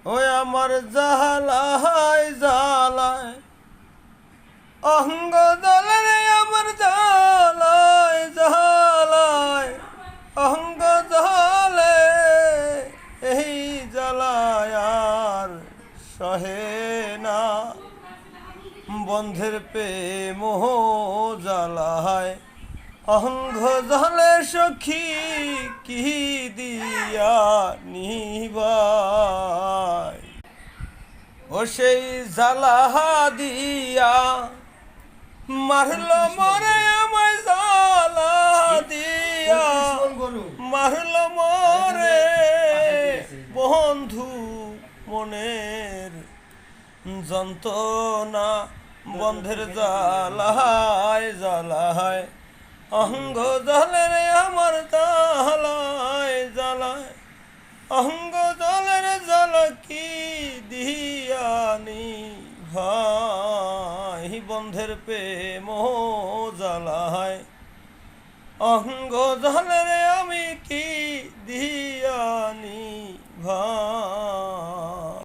ওই আমার জালায় জালায় অঙ্গ জ্বলে রে আমার জালায় জালায় অঙ্গ জ্বলে এই জ্বালায় আর সহে না বন্ধের প্রেম জ্বালায় অঙ্গ জ্বলে সখী কি দিয়া নিবাই ও সেই জ্বালা দিয়া মারল মরে আমায় জ্বালা দিয়া মারল মরে বন্ধু মনের যন্ত্রণা বন্ধের জ্বালায় জ্বালায় অঙ্গ জ্বলে রে আমার জ্বালায় জ্বালায় অঙ্গ জ্বলের জ্বাল কি দিয়ানি ভাই বন্ধের প্রেম জ্বালায় অঙ্গ জ্বলে রে আমি কি